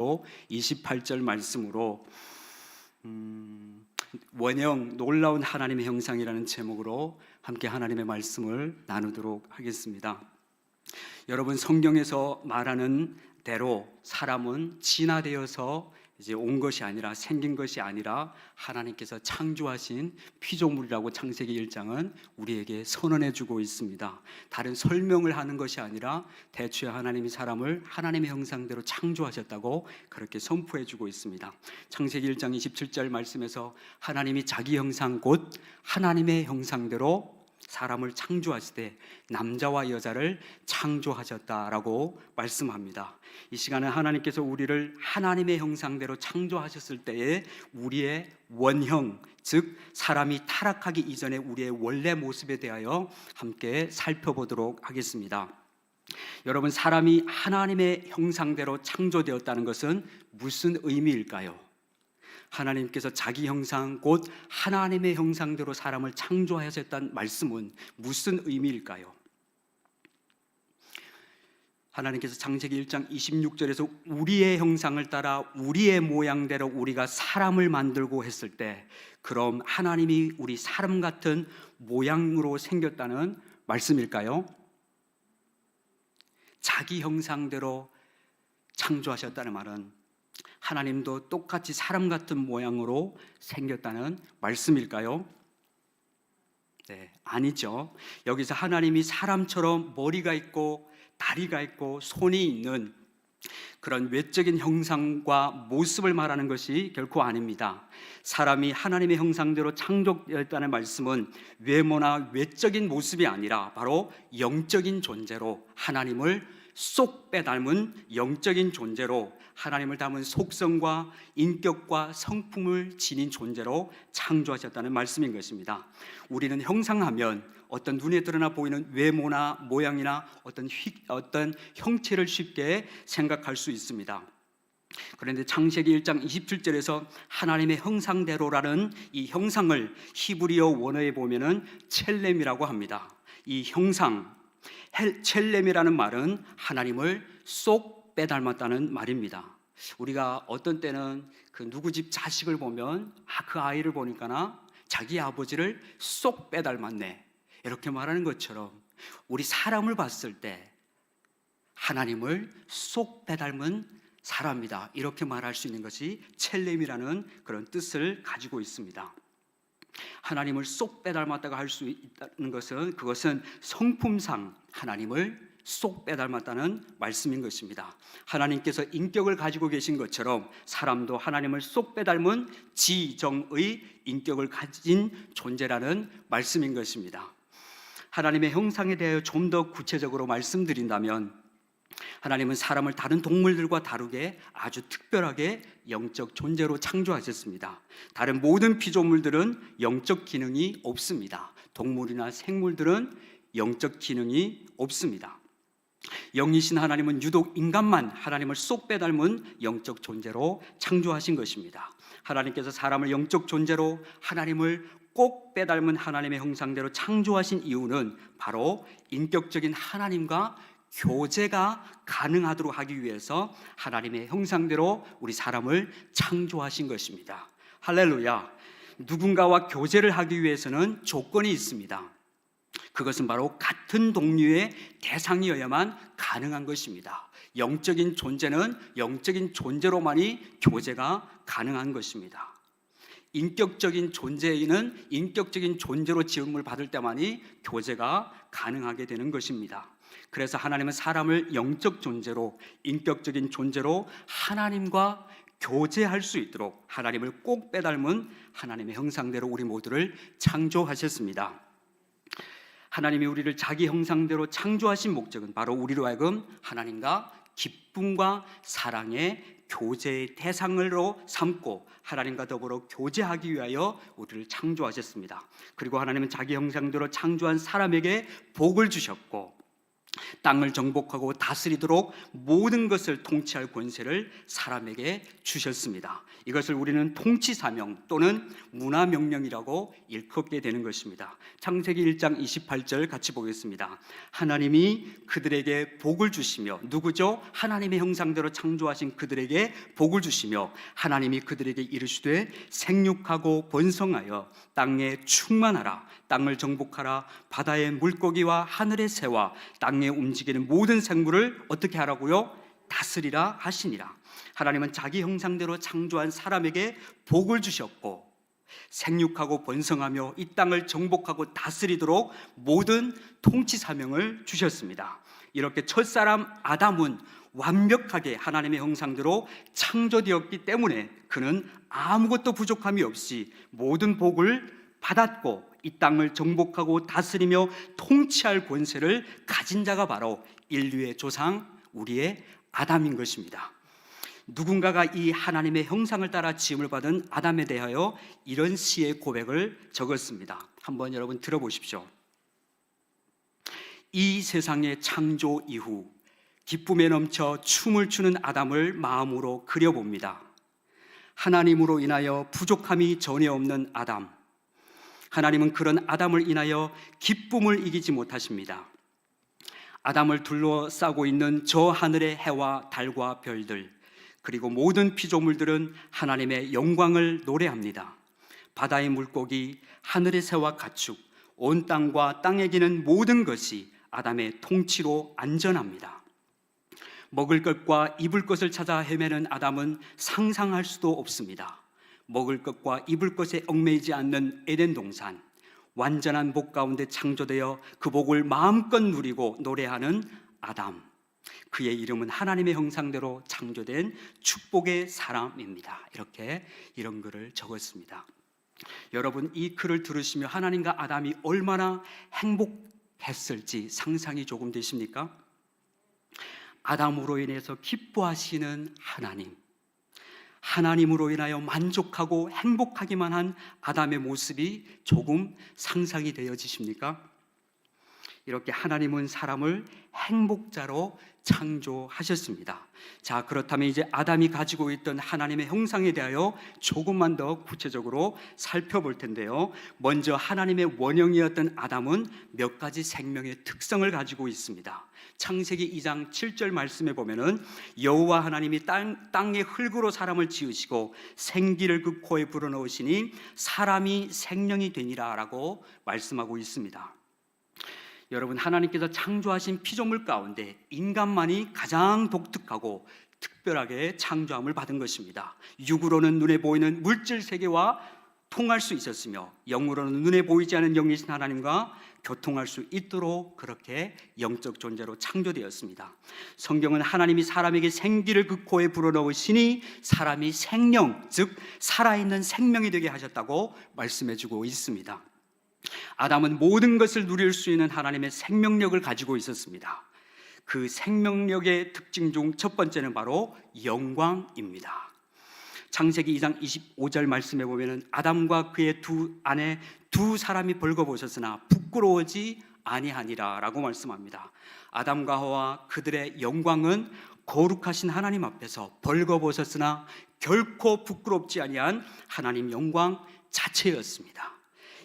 28절 말씀으로 원형 놀라운 하나님의 형상이라는 제목으로 함께 하나님의 말씀을 나누도록 하겠습니다. 여러분, 성경에서 말하는 대로 사람은 진화되어서 이제 온 것이 아니라 생긴 것이 아니라 하나님께서 창조하신 피조물이라고 창세기 1장은 우리에게 선언해 주고 있습니다. 다른 설명을 하는 것이 아니라 대초에 하나님이 사람을 하나님의 형상대로 창조하셨다고 그렇게 선포해 주고 있습니다. 창세기 1장 27절 말씀에서 하나님이 자기 형상 곧 하나님의 형상대로 사람을 창조하시되 남자와 여자를 창조하셨다라고 말씀합니다. 이 시간에 하나님께서 우리를 하나님의 형상대로 창조하셨을 때에 우리의 원형, 즉 사람이 타락하기 이전에 우리의 원래 모습에 대하여 함께 살펴보도록 하겠습니다. 여러분, 사람이 하나님의 형상대로 창조되었다는 것은 무슨 의미일까요? 하나님께서 자기 형상 곧 하나님의 형상대로 사람을 창조하셨다는 말씀은 무슨 의미일까요? 하나님께서 창세기 1장 26절에서 우리의 형상을 따라 우리의 모양대로 우리가 사람을 만들고 했을 때, 그럼 하나님이 우리 사람 같은 모양으로 생겼다는 말씀일까요? 자기 형상대로 창조하셨다는 말은 하나님도 똑같이 사람 같은 모양으로 생겼다는 말씀일까요? 네, 아니죠. 여기서 하나님이 사람처럼 머리가 있고 다리가 있고 손이 있는 그런 외적인 형상과 모습을 말하는 것이 결코 아닙니다. 사람이 하나님의 형상대로 창조되었다는 말씀은 외모나 외적인 모습이 아니라 바로 영적인 존재로, 하나님을 쏙 빼닮은 영적인 존재로, 하나님을 담은 속성과 인격과 성품을 지닌 존재로 창조하셨다는 말씀인 것입니다. 우리는 형상하면 어떤 눈에 드러나 보이는 외모나 모양이나 어떤 형체를 쉽게 생각할 수 있습니다. 그런데 창세기 1장 27절에서 하나님의 형상대로라는 이 형상을 히브리어 원어에 보면은 첼렘이라고 합니다. 이 형상, 첼렘이라는 말은 하나님을 쏙 빼닮았다는 말입니다. 우리가 어떤 때는 그 누구 집 자식을 보면 그 아이를 보니까나 자기 아버지를 쏙 빼닮았네, 이렇게 말하는 것처럼 우리 사람을 봤을 때 하나님을 쏙 빼닮은 사람이다, 이렇게 말할 수 있는 것이 첼렘이라는 그런 뜻을 가지고 있습니다. 하나님을 쏙 빼닮았다고 할 수 있다는 것은 그것은 성품상 하나님을 쏙 빼닮았다는 말씀인 것입니다. 하나님께서 인격을 가지고 계신 것처럼 사람도 하나님을 쏙 빼닮은 지정의 인격을 가진 존재라는 말씀인 것입니다. 하나님의 형상에 대하여 좀 더 구체적으로 말씀드린다면, 하나님은 사람을 다른 동물들과 다르게 아주 특별하게 영적 존재로 창조하셨습니다. 다른 모든 피조물들은 영적 기능이 없습니다. 동물이나 생물들은 영적 기능이 없습니다. 영이신 하나님은 유독 인간만 하나님을 쏙 빼닮은 영적 존재로 창조하신 것입니다. 하나님께서 사람을 영적 존재로 하나님을 꼭 빼닮은 하나님의 형상대로 창조하신 이유는 바로 인격적인 하나님과 교제가 가능하도록 하기 위해서 하나님의 형상대로 우리 사람을 창조하신 것입니다. 할렐루야. 누군가와 교제를 하기 위해서는 조건이 있습니다. 그것은 바로 같은 동류의 대상이어야만 가능한 것입니다. 영적인 존재는 영적인 존재로만이 교제가 가능한 것입니다. 인격적인 존재는 인격적인 존재로 지음을 받을 때만이 교제가 가능하게 되는 것입니다. 그래서 하나님은 사람을 영적 존재로, 인격적인 존재로 하나님과 교제할 수 있도록 하나님을 꼭 빼닮은 하나님의 형상대로 우리 모두를 창조하셨습니다. 하나님이 우리를 자기 형상대로 창조하신 목적은 바로 우리로 하여금 하나님과 기쁨과 사랑의 교제의 대상으로 삼고 하나님과 더불어 교제하기 위하여 우리를 창조하셨습니다. 그리고 하나님은 자기 형상대로 창조한 사람에게 복을 주셨고, 땅을 정복하고 다스리도록 모든 것을 통치할 권세를 사람에게 주셨습니다. 이것을 우리는 통치사명 또는 문화명령이라고 일컫게 되는 것입니다. 창세기 1장 28절 같이 보겠습니다. 하나님이 그들에게 복을 주시며, 누구죠? 하나님의 형상대로 창조하신 그들에게 복을 주시며 하나님이 그들에게 이르시되 생육하고 번성하여 땅에 충만하라. 땅을 정복하라. 바다의 물고기와 하늘의 새와 땅에 움직이는 모든 생물을 어떻게 하라고요? 다스리라 하시니라. 하나님은 자기 형상대로 창조한 사람에게 복을 주셨고 생육하고 번성하며 이 땅을 정복하고 다스리도록 모든 통치 사명을 주셨습니다. 이렇게 첫사람 아담은 완벽하게 하나님의 형상대로 창조되었기 때문에 그는 아무것도 부족함이 없이 모든 복을 받았고 이 땅을 정복하고 다스리며 통치할 권세를 가진 자가 바로 인류의 조상 우리의 아담인 것입니다. 누군가가 이 하나님의 형상을 따라 지음을 받은 아담에 대하여 이런 시의 고백을 적었습니다. 한번 여러분 들어보십시오. 이 세상의 창조 이후 기쁨에 넘쳐 춤을 추는 아담을 마음으로 그려봅니다. 하나님으로 인하여 부족함이 전혀 없는 아담, 하나님은 그런 아담을 인하여 기쁨을 이기지 못하십니다. 아담을 둘러싸고 있는 저 하늘의 해와 달과 별들, 그리고 모든 피조물들은 하나님의 영광을 노래합니다. 바다의 물고기, 하늘의 새와 가축, 온 땅과 땅에 기는 모든 것이 아담의 통치로 안전합니다. 먹을 것과 입을 것을 찾아 헤매는 아담은 상상할 수도 없습니다. 먹을 것과 입을 것에 얽매이지 않는 에덴 동산, 완전한 복 가운데 창조되어 그 복을 마음껏 누리고 노래하는 아담, 그의 이름은 하나님의 형상대로 창조된 축복의 사람입니다. 이렇게 이런 글을 적었습니다. 여러분, 이 글을 들으시며 하나님과 아담이 얼마나 행복했을지 상상이 조금 되십니까? 아담으로 인해서 기뻐하시는 하나님, 하나님으로 인하여 만족하고 행복하기만 한 아담의 모습이 조금 상상이 되어지십니까? 이렇게 하나님은 사람을 행복자로 창조하셨습니다. 자, 그렇다면 이제 아담이 가지고 있던 하나님의 형상에 대하여 조금만 더 구체적으로 살펴볼 텐데요. 먼저 하나님의 원형이었던 아담은 몇 가지 생명의 특성을 가지고 있습니다. 창세기 2장 7절 말씀에 보면은 여호와 하나님이 땅의 흙으로 사람을 지으시고 생기를 그 코에 불어넣으시니 사람이 생명이 되니라 라고 말씀하고 있습니다. 여러분, 하나님께서 창조하신 피조물 가운데 인간만이 가장 독특하고 특별하게 창조함을 받은 것입니다. 육으로는 눈에 보이는 물질 세계와 통할 수 있었으며 영으로는 눈에 보이지 않는 영이신 하나님과 교통할 수 있도록 그렇게 영적 존재로 창조되었습니다. 성경은 하나님이 사람에게 생기를 그 코에 불어넣으시니 사람이 생명, 즉 살아있는 생명이 되게 하셨다고 말씀해주고 있습니다. 아담은 모든 것을 누릴 수 있는 하나님의 생명력을 가지고 있었습니다. 그 생명력의 특징 중 첫 번째는 바로 영광입니다. 창세기 2장 25절 말씀에 보면 아담과 그의 두 아내 두 사람이 벌거벗었으나 부끄러워지 아니하니라 라고 말씀합니다. 아담과 하와 그들의 영광은 거룩하신 하나님 앞에서 벌거벗었으나 결코 부끄럽지 아니한 하나님 영광 자체였습니다.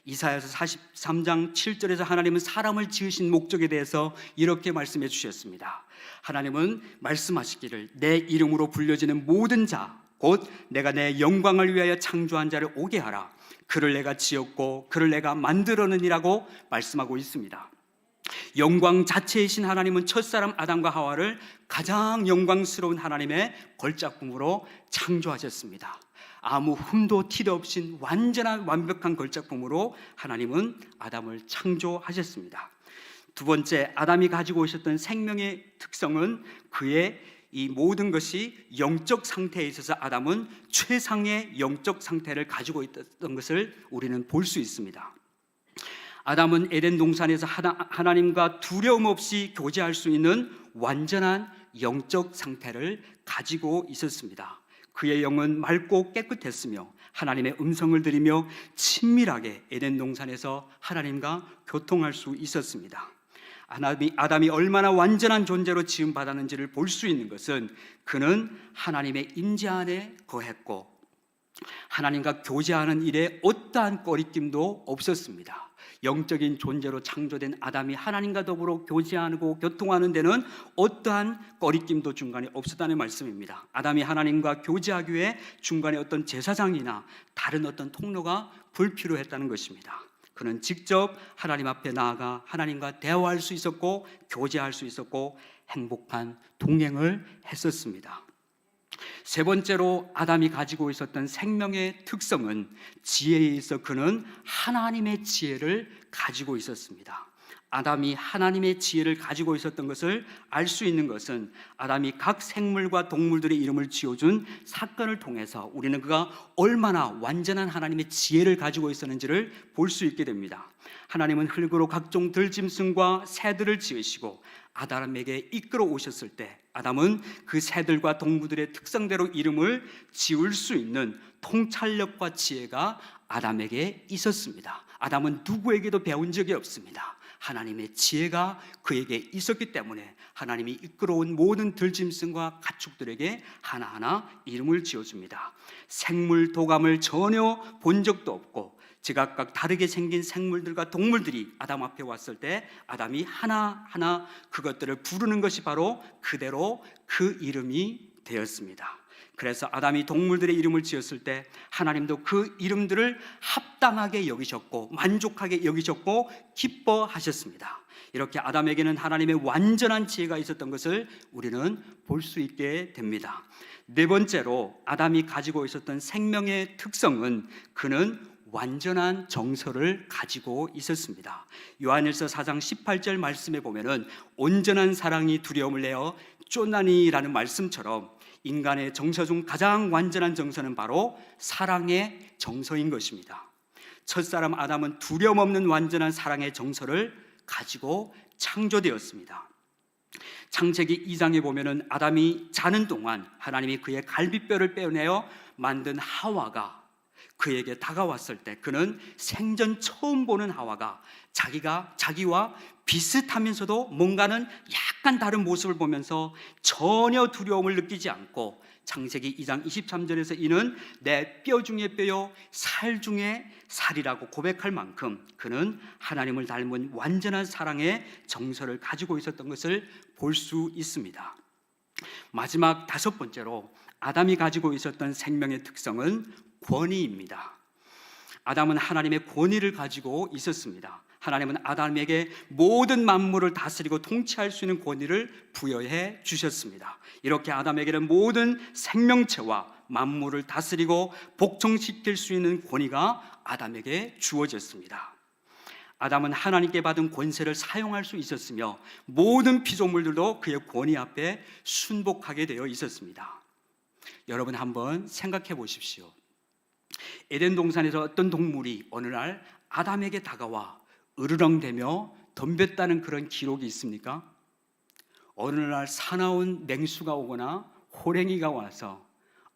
이사야서 43장 7절에서 하나님은 사람을 지으신 목적에 대해서 이렇게 말씀해 주셨습니다. 하나님은 말씀하시기를 내 이름으로 불려지는 모든 자 곧 내가 내 영광을 위하여 창조한 자를 오게 하라. 그를 내가 지었고 그를 내가 만들었느니라고 말씀하고 있습니다. 영광 자체이신 하나님은 첫사람 아담과 하와를 가장 영광스러운 하나님의 걸작품으로 창조하셨습니다. 아무 흠도 티도 없인 완전한 완벽한 걸작품으로 하나님은 아담을 창조하셨습니다. 두 번째, 아담이 가지고 오셨던 생명의 특성은 그의 이 모든 것이 영적 상태에 있어서 아담은 최상의 영적 상태를 가지고 있었던 것을 우리는 볼 수 있습니다. 아담은 에덴 동산에서 하나님과 두려움 없이 교제할 수 있는 완전한 영적 상태를 가지고 있었습니다. 그의 영은 맑고 깨끗했으며 하나님의 음성을 들으며 친밀하게 에덴 동산에서 하나님과 교통할 수 있었습니다. 아담이 얼마나 완전한 존재로 지음받았는지를 볼 수 있는 것은 그는 하나님의 임재 안에 거했고 하나님과 교제하는 일에 어떠한 꺼리낌도 없었습니다. 영적인 존재로 창조된 아담이 하나님과 더불어 교제하고 교통하는 데는 어떠한 꺼리낌도 중간에 없었다는 말씀입니다. 아담이 하나님과 교제하기 위해 중간에 어떤 제사장이나 다른 어떤 통로가 불필요했다는 것입니다. 그는 직접 하나님 앞에 나아가 하나님과 대화할 수 있었고 교제할 수 있었고 행복한 동행을 했었습니다. 세 번째로 아담이 가지고 있었던 생명의 특성은 지혜에 있어 그는 하나님의 지혜를 가지고 있었습니다. 아담이 하나님의 지혜를 가지고 있었던 것을 알 수 있는 것은 아담이 각 생물과 동물들의 이름을 지어준 사건을 통해서 우리는 그가 얼마나 완전한 하나님의 지혜를 가지고 있었는지를 볼 수 있게 됩니다. 하나님은 흙으로 각종 들짐승과 새들을 지으시고 아담에게 이끌어 오셨을 때 아담은 그 새들과 동물들의 특성대로 이름을 지을 수 있는 통찰력과 지혜가 아담에게 있었습니다. 아담은 누구에게도 배운 적이 없습니다. 하나님의 지혜가 그에게 있었기 때문에 하나님이 이끌어온 모든 들짐승과 가축들에게 하나하나 이름을 지어줍니다. 생물 도감을 전혀 본 적도 없고 제각각 다르게 생긴 생물들과 동물들이 아담 앞에 왔을 때 아담이 하나하나 그것들을 부르는 것이 바로 그대로 그 이름이 되었습니다. 그래서 아담이 동물들의 이름을 지었을 때 하나님도 그 이름들을 합당하게 여기셨고 만족하게 여기셨고 기뻐하셨습니다. 이렇게 아담에게는 하나님의 완전한 지혜가 있었던 것을 우리는 볼 수 있게 됩니다. 네 번째로 아담이 가지고 있었던 생명의 특성은 그는 완전한 정서를 가지고 있었습니다. 요한일서 4장 18절 말씀에 보면은 온전한 사랑이 두려움을 내어 쫓나니라는 말씀처럼 인간의 정서 중 가장 완전한 정서는 바로 사랑의 정서인 것입니다. 첫사람 아담은 두려움 없는 완전한 사랑의 정서를 가지고 창조되었습니다. 창세기 2장에 보면은 아담이 자는 동안 하나님이 그의 갈비뼈를 빼내어 만든 하와가 그에게 다가왔을 때 그는 생전 처음 보는 하와가 자기와 비슷하면서도 뭔가는 약간 다른 모습을 보면서 전혀 두려움을 느끼지 않고 창세기 2장 23절에서 이는 내 뼈 중에 뼈요 살 중에 살이라고 고백할 만큼 그는 하나님을 닮은 완전한 사랑의 정서를 가지고 있었던 것을 볼 수 있습니다. 마지막 다섯 번째로 아담이 가지고 있었던 생명의 특성은 권위입니다. 아담은 하나님의 권위를 가지고 있었습니다. 하나님은 아담에게 모든 만물을 다스리고 통치할 수 있는 권위를 부여해 주셨습니다. 이렇게 아담에게는 모든 생명체와 만물을 다스리고 복종시킬 수 있는 권위가 아담에게 주어졌습니다. 아담은 하나님께 받은 권세를 사용할 수 있었으며 모든 피조물들도 그의 권위 앞에 순복하게 되어 있었습니다. 여러분 한번 생각해 보십시오. 에덴 동산에서 어떤 동물이 어느 날 아담에게 다가와 으르렁대며 덤볐다는 그런 기록이 있습니까? 어느 날 사나운 맹수가 오거나 호랭이가 와서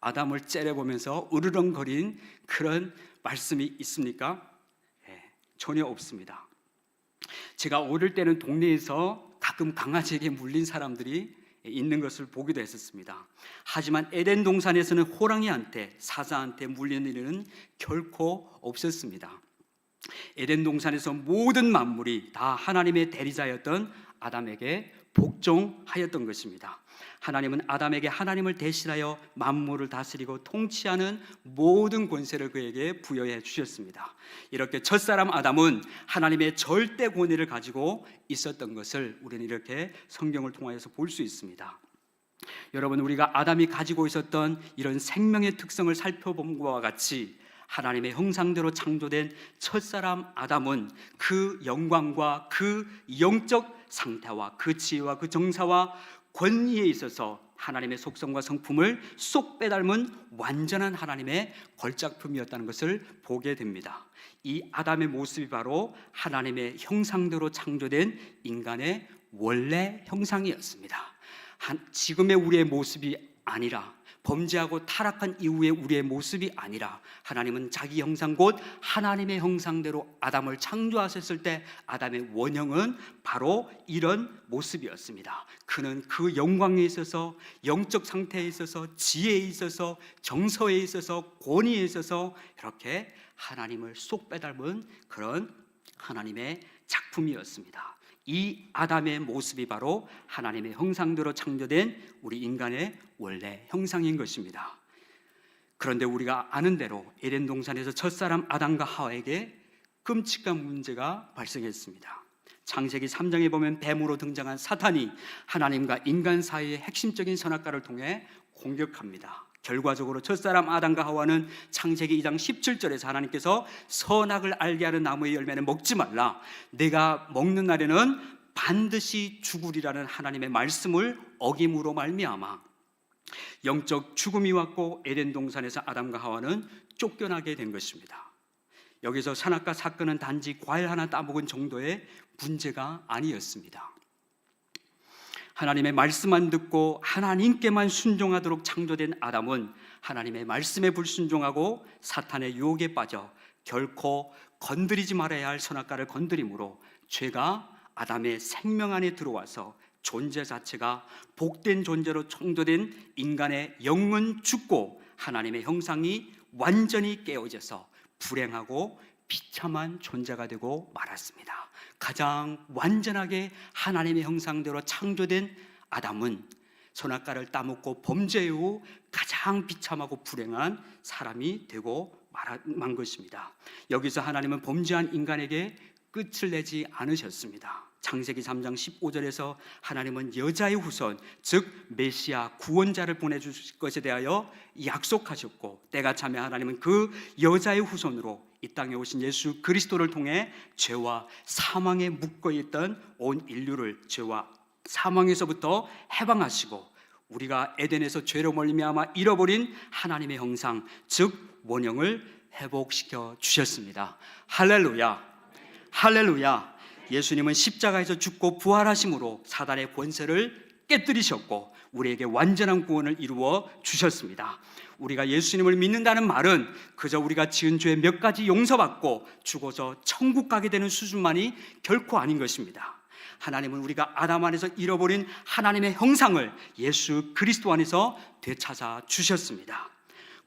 아담을 째려보면서 으르렁거린 그런 말씀이 있습니까? 전혀 없습니다. 제가 어릴 때는 동네에서 가끔 강아지에게 물린 사람들이 있는 것을 보기도 했었습니다. 하지만 에덴 동산에서는 호랑이한테 사자한테 물리는 일은 결코 없었습니다. 에덴 동산에서 모든 만물이 다 하나님의 대리자였던 아담에게 복종하였던 것입니다. 하나님은 아담에게 하나님을 대신하여 만물을 다스리고 통치하는 모든 권세를 그에게 부여해 주셨습니다. 이렇게 첫사람 아담은 하나님의 절대 권위를 가지고 있었던 것을 우리는 이렇게 성경을 통하여서 볼 수 있습니다. 여러분, 우리가 아담이 가지고 있었던 이런 생명의 특성을 살펴본 것과 같이 하나님의 형상대로 창조된 첫사람 아담은 그 영광과 그 영적 상태와 그 지혜와 그 정사와 권위에 있어서 하나님의 속성과 성품을 쏙 빼닮은 완전한 하나님의 걸작품이었다는 것을 보게 됩니다. 이 아담의 모습이 바로 하나님의 형상대로 창조된 인간의 원래 형상이었습니다. 지금의 우리의 모습이 아니라 범죄하고 타락한 이후의 우리의 모습이 아니라 하나님은 자기 형상 곧 하나님의 형상대로 아담을 창조하셨을 때 아담의 원형은 바로 이런 모습이었습니다. 그는 그 영광에 있어서, 영적 상태에 있어서, 지혜에 있어서, 정서에 있어서, 권위에 있어서 이렇게 하나님을 쏙 빼닮은 그런 하나님의 작품이었습니다. 이 아담의 모습이 바로 하나님의 형상대로 창조된 우리 인간의 원래 형상인 것입니다. 그런데 우리가 아는 대로 에덴 동산에서 첫사람 아담과 하와에게 끔찍한 문제가 발생했습니다. 창세기 3장에 보면 뱀으로 등장한 사탄이 하나님과 인간 사이의 핵심적인 선악과를 통해 공격합니다. 결과적으로 첫사람 아담과 하와는 창세기 2장 17절에서 하나님께서 선악을 알게 하는 나무의 열매는 먹지 말라, 내가 먹는 날에는 반드시 죽으리라는 하나님의 말씀을 어김으로 말미암아 영적 죽음이 왔고 에덴 동산에서 아담과 하와는 쫓겨나게 된 것입니다. 여기서 선악과 사건은 단지 과일 하나 따먹은 정도의 문제가 아니었습니다. 하나님의 말씀만 듣고 하나님께만 순종하도록 창조된 아담은 하나님의 말씀에 불순종하고 사탄의 유혹에 빠져 결코 건드리지 말아야 할 선악과를 건드림으로 죄가 아담의 생명 안에 들어와서 존재 자체가 복된 존재로 창조된 인간의 영은 죽고 하나님의 형상이 완전히 깨어져서 불행하고 비참한 존재가 되고 말았습니다. 가장 완전하게 하나님의 형상대로 창조된 아담은 선악과를 따먹고 범죄 후 가장 비참하고 불행한 사람이 되고 만 것입니다. 여기서 하나님은 범죄한 인간에게 끝을 내지 않으셨습니다. 창세기 3장 15절에서 하나님은 여자의 후손, 즉 메시아 구원자를 보내주실 것에 대하여 약속하셨고, 때가 차면 하나님은 그 여자의 후손으로 이 땅에 오신 예수 그리스도를 통해 죄와 사망에 묶어있던 온 인류를 죄와 사망에서부터 해방하시고, 우리가 에덴에서 죄로 말미암아 잃어버린 하나님의 형상, 즉 원형을 회복시켜 주셨습니다. 할렐루야, 할렐루야. 예수님은 십자가에서 죽고 부활하심으로 사단의 권세를 깨뜨리셨고 우리에게 완전한 구원을 이루어 주셨습니다. 우리가 예수님을 믿는다는 말은 그저 우리가 지은 죄 몇 가지 용서받고 죽어서 천국 가게 되는 수준만이 결코 아닌 것입니다. 하나님은 우리가 아담 안에서 잃어버린 하나님의 형상을 예수 그리스도 안에서 되찾아 주셨습니다.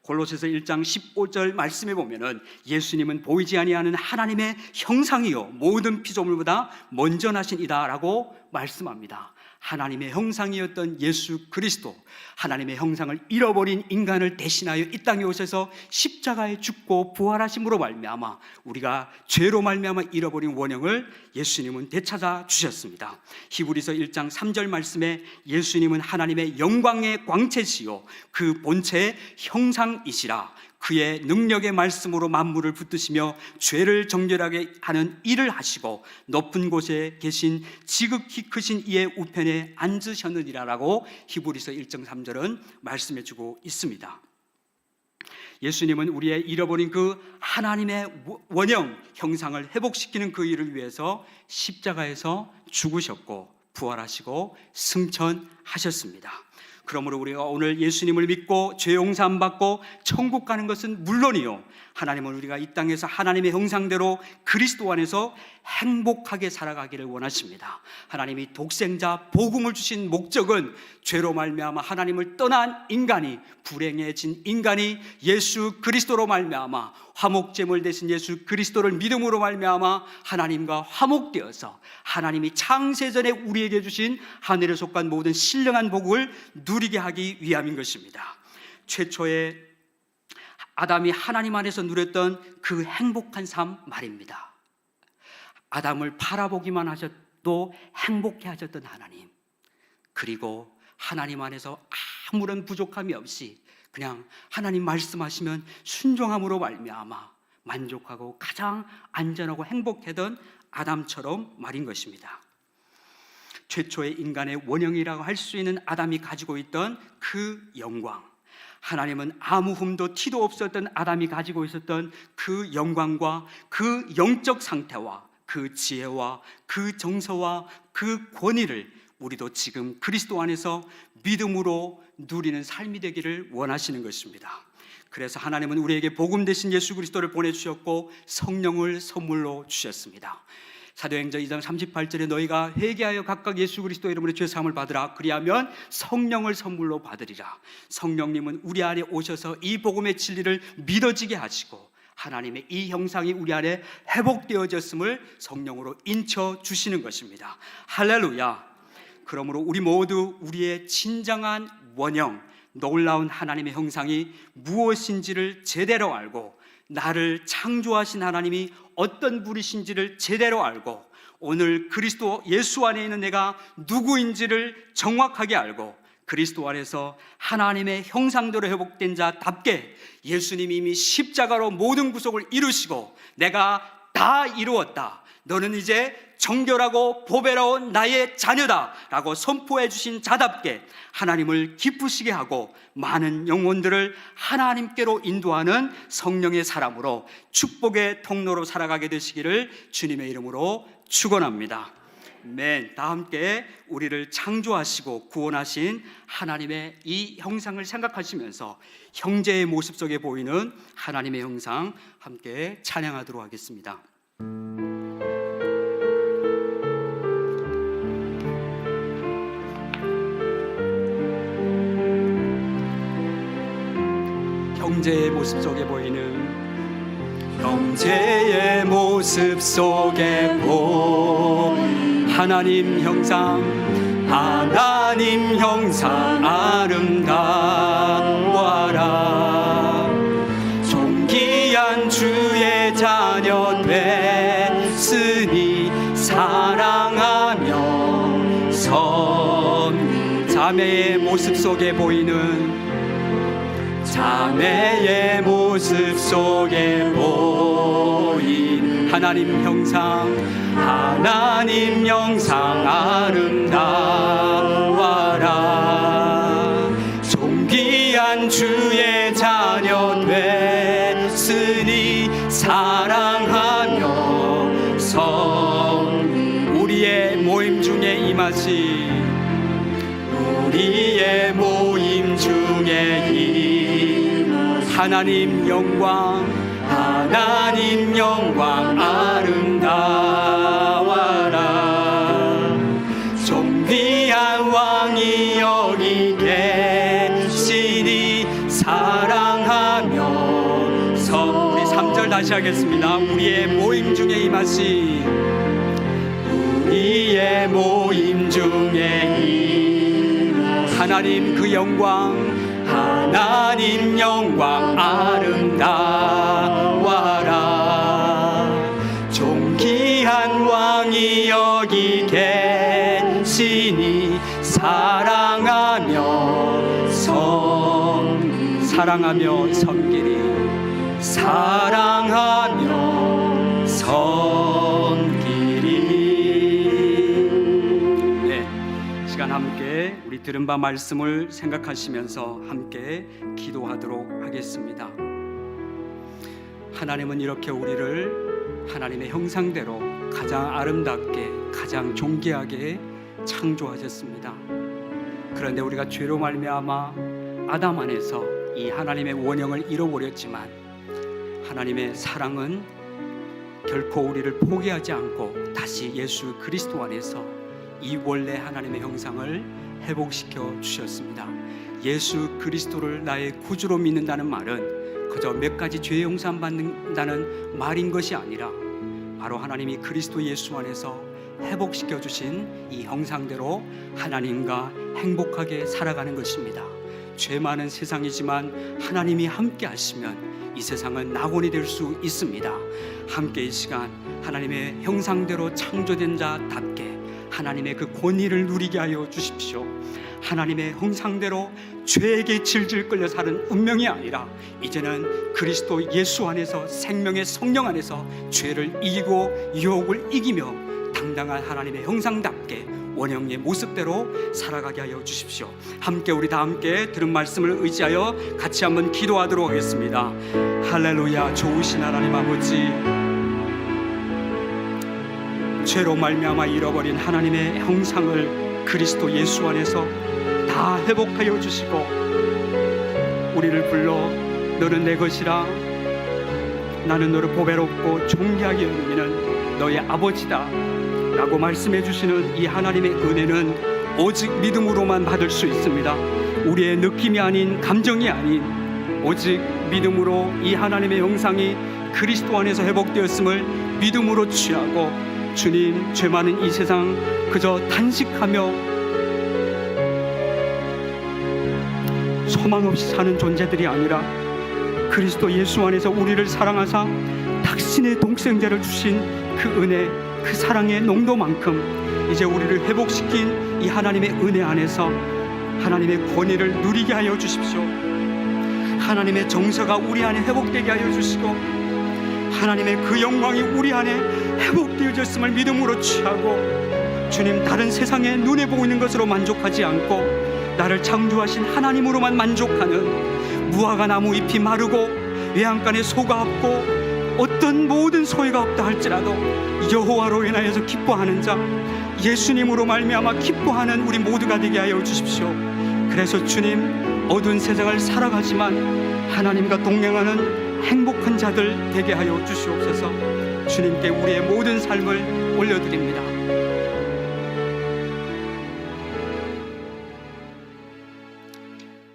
골로새서 1장 15절 말씀에 보면은 예수님은 보이지 아니하는 하나님의 형상이요 모든 피조물보다 먼저 나신 이다라고 말씀합니다. 하나님의 형상이었던 예수 그리스도, 하나님의 형상을 잃어버린 인간을 대신하여 이 땅에 오셔서 십자가에 죽고 부활하심으로 말미암아 우리가 죄로 말미암아 잃어버린 원형을 예수님은 되찾아 주셨습니다. 히브리서 1장 3절 말씀에 예수님은 하나님의 영광의 광채시요 그 본체의 형상이시라, 그의 능력의 말씀으로 만물을 붙드시며 죄를 정결하게 하는 일을 하시고 높은 곳에 계신 지극히 크신 이의 우편에 앉으셨느니라라고 히브리서 1장 3절은 말씀해 주고 있습니다. 예수님은 우리의 잃어버린 그 하나님의 원형 형상을 회복시키는 그 일을 위해서 십자가에서 죽으셨고 부활하시고 승천하셨습니다. 그러므로 우리가 오늘 예수님을 믿고 죄 용서함 받고 천국 가는 것은 물론이요, 하나님은 우리가 이 땅에서 하나님의 형상대로 그리스도 안에서 행복하게 살아가기를 원하십니다. 하나님이 독생자 복음을 주신 목적은 죄로 말미암아 하나님을 떠난 인간이, 불행해진 인간이 예수 그리스도로 말미암아 화목제물 되신 예수 그리스도를 믿음으로 말미암아 하나님과 화목되어서 하나님이 창세전에 우리에게 주신 하늘에 속한 모든 신령한 복을 누리게 하기 위함인 것입니다. 최초의 아담이 하나님 안에서 누렸던 그 행복한 삶 말입니다. 아담을 바라보기만 하셔도 행복해 하셨던 하나님, 그리고 하나님 안에서 아무런 부족함이 없이 그냥 하나님 말씀하시면 순종함으로 말미암아 만족하고 가장 안전하고 행복했던 아담처럼 말인 것입니다. 최초의 인간의 원형이라고 할 수 있는 아담이 가지고 있던 그 영광, 하나님은 아무 흠도 티도 없었던 아담이 가지고 있었던 그 영광과 그 영적 상태와 그 지혜와 그 정서와 그 권위를 우리도 지금 그리스도 안에서 믿음으로 누리는 삶이 되기를 원하시는 것입니다. 그래서 하나님은 우리에게 복음 되신 예수 그리스도를 보내주셨고 성령을 선물로 주셨습니다. 사도행전 2장 38절에 너희가 회개하여 각각 예수 그리스도 이름으로 죄사함을 받으라. 그리하면 성령을 선물로 받으리라. 성령님은 우리 안에 오셔서 이 복음의 진리를 믿어지게 하시고 하나님의 이 형상이 우리 안에 회복되어졌음을 성령으로 인쳐 주시는 것입니다. 할렐루야. 그러므로 우리 모두 우리의 진정한 원형, 놀라운 하나님의 형상이 무엇인지를 제대로 알고 나를 창조하신 하나님이 어떤 분이신지를 제대로 알고 오늘 그리스도 예수 안에 있는 내가 누구인지를 정확하게 알고 그리스도 안에서 하나님의 형상대로 회복된 자답게 예수님이 이미 십자가로 모든 구속을 이루시고 내가 다 이루었다, 너는 이제 정결하고 보배로운 나의 자녀다 라고 선포해 주신 자답게 하나님을 기쁘시게 하고 많은 영혼들을 하나님께로 인도하는 성령의 사람으로 축복의 통로로 살아가게 되시기를 주님의 이름으로 축원합니다. 아멘. 다 함께 우리를 창조하시고 구원하신 하나님의 이 형상을 생각하시면서 형제의 모습 속에 보이는 하나님의 형상 함께 찬양하도록 하겠습니다. 형제의 모습 속에 보이는 형제의 모습 속에 보이는 하나님 형상, 하나님 형상 아름다워라. 존귀한 주의 자녀 됐으니 사랑하며 자매의 모습 속에 보이는 자매의 모습 속에 보인 하나님 형상, 하나님 형상 아름다워라. 존귀한 주의 자녀 됐으니 사랑하며 우리의 모임 중에 임하신 우리의 모임 중에 하나님 영광, 하나님 영광 아름다워라. 존귀한 왕이 여기 계시니 사랑하며 우리 3절 다시 하겠습니다. 우리의 모임 중에 임하신 우리의 모임 중에 하나님 그 영광, 하나님 영광 아름다워라. 존귀한 왕이 여기 계시니 사랑하며 섬기리. 사랑하며 섬기리. 네, 시간 함께 우리 들은 바 말씀을 생각하시면서 함께 기도하도록 하겠습니다. 하나님은 이렇게 우리를 하나님의 형상대로 가장 아름답게, 가장 존귀하게 창조하셨습니다. 그런데 우리가 죄로 말미암아 아담 안에서 이 하나님의 원형을 잃어버렸지만 하나님의 사랑은 결코 우리를 포기하지 않고 다시 예수 그리스도 안에서 이 원래 하나님의 형상을 회복시켜 주셨습니다. 예수 그리스도를 나의 구주로 믿는다는 말은 그저 몇 가지 죄 용서 받는다는 말인 것이 아니라 바로 하나님이 그리스도 예수 안에서 회복시켜 주신 이 형상대로 하나님과 행복하게 살아가는 것입니다. 죄 많은 세상이지만 하나님이 함께 하시면 이 세상은 낙원이 될 수 있습니다. 함께 이 시간 하나님의 형상대로 창조된 자답게 하나님의 그 권위를 누리게 하여 주십시오. 하나님의 형상대로 죄에게 질질 끌려 사는 운명이 아니라 이제는 그리스도 예수 안에서 생명의 성령 안에서 죄를 이기고 유혹을 이기며 당당한 하나님의 형상답게 원형의 모습대로 살아가게 하여 주십시오. 함께 우리 다 함께 들은 말씀을 의지하여 같이 한번 기도하도록 하겠습니다. 할렐루야. 좋으신 하나님 아버지, 죄로 말미암아 잃어버린 하나님의 형상을 그리스도 예수 안에서 다 회복하여 주시고 우리를 불러 너는 내 것이라 나는 너를 보배롭고 존귀하게 여기는 너의 아버지다 라고 말씀해 주시는 이 하나님의 은혜는 오직 믿음으로만 받을 수 있습니다. 우리의 느낌이 아닌, 감정이 아닌, 오직 믿음으로 이 하나님의 형상이 그리스도 안에서 회복되었음을 믿음으로 취하고, 주님, 죄 많은 이 세상 그저 단식하며 소망 없이 사는 존재들이 아니라 그리스도 예수 안에서 우리를 사랑하사 당신의 독생자를 주신 그 은혜, 그 사랑의 농도만큼 이제 우리를 회복시킨 이 하나님의 은혜 안에서 하나님의 권위를 누리게 하여 주십시오. 하나님의 정서가 우리 안에 회복되게 하여 주시고, 하나님의 그 영광이 우리 안에 회복되어졌음을 믿음으로 취하고, 주님, 다른 세상에 눈에 보이는 것으로 만족하지 않고 나를 창조하신 하나님으로만 만족하는, 무화과 나무 잎이 마르고 외양간에 소가 없고 어떤 모든 소외가 없다 할지라도 여호와로 인하여서 기뻐하는 자, 예수님으로 말미암아 기뻐하는 우리 모두가 되게 하여 주십시오. 그래서 주님, 어두운 세상을 살아가지만 하나님과 동행하는 행복한 자들 되게 하여 주시옵소서. 주님께 우리의 모든 삶을 올려드립니다.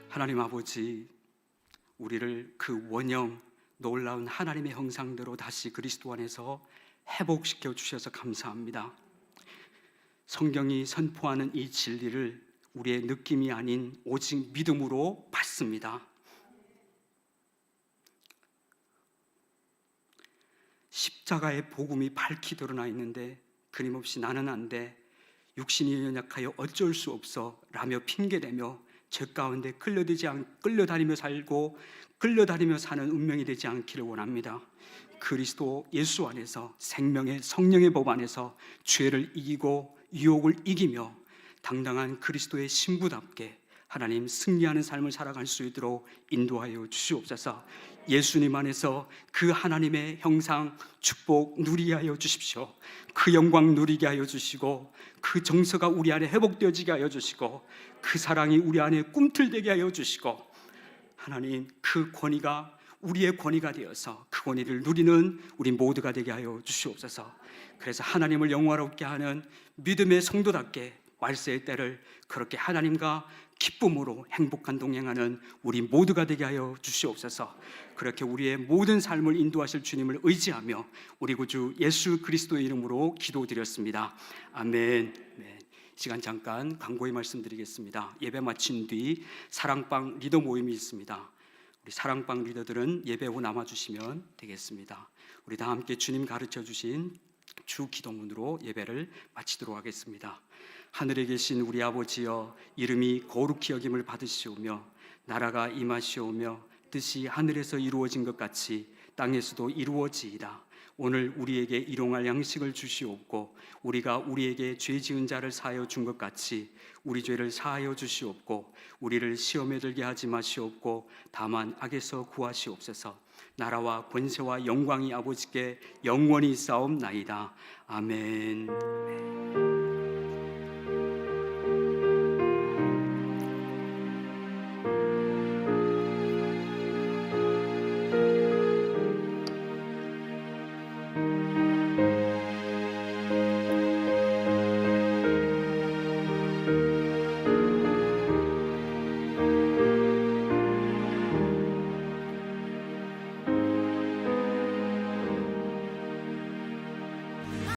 하나님 아버지, 우리를 그 원형 놀라운 하나님의 형상대로 다시 그리스도 안에서 회복시켜 주셔서 감사합니다. 성경이 선포하는 이 진리를 우리의 느낌이 아닌 오직 믿음으로 받습니다. 십자가의 복음이 밝히 드러나 있는데 끊임없이 나는 안 돼, 육신이 연약하여 어쩔 수 없어 라며 핑계대며 죄 가운데 끌려다니며 살고 끌려다니며 사는 운명이 되지 않기를 원합니다. 그리스도 예수 안에서 생명의 성령의 법 안에서 죄를 이기고 유혹을 이기며 당당한 그리스도의 신부답게 하나님 승리하는 삶을 살아갈 수 있도록 인도하여 주시옵소서. 예수님 안에서 그 하나님의 형상 축복 누리게 하여 주십시오. 그 영광 누리게 하여 주시고, 그 정서가 우리 안에 회복되어지게 하여 주시고, 그 사랑이 우리 안에 꿈틀대게 하여 주시고, 하나님, 그 권위가 우리의 권위가 되어서 그 권위를 누리는 우리 모두가 되게 하여 주시옵소서. 그래서 하나님을 영화롭게 하는 믿음의 성도답게 말세의 때를 그렇게 하나님과 기쁨으로 행복한 동행하는 우리 모두가 되게 하여 주시옵소서. 그렇게 우리의 모든 삶을 인도하실 주님을 의지하며 우리 구주 예수 그리스도의 이름으로 기도드렸습니다. 아멘. 네. 시간 잠깐 광고의 말씀드리겠습니다. 예배 마친 뒤 사랑방 리더 모임이 있습니다. 우리 사랑방 리더들은 예배 후 남아주시면 되겠습니다. 우리 다 함께 주님 가르쳐 주신 주 기도문으로 예배를 마치도록 하겠습니다. 하늘에 계신 우리 아버지여, 이름이 거룩히 여김을 받으시오며 나라가 임하시오며 뜻이 하늘에서 이루어진 것 같이 땅에서도 이루어지이다. 오늘 우리에게 일용할 양식을 주시옵고 우리가 우리에게 죄 지은 자를 사하여 준 것 같이 우리 죄를 사하여 주시옵고 우리를 시험에 들게 하지 마시옵고 다만 악에서 구하시옵소서. 나라와 권세와 영광이 아버지께 영원히 있사옵나이다. 아멘.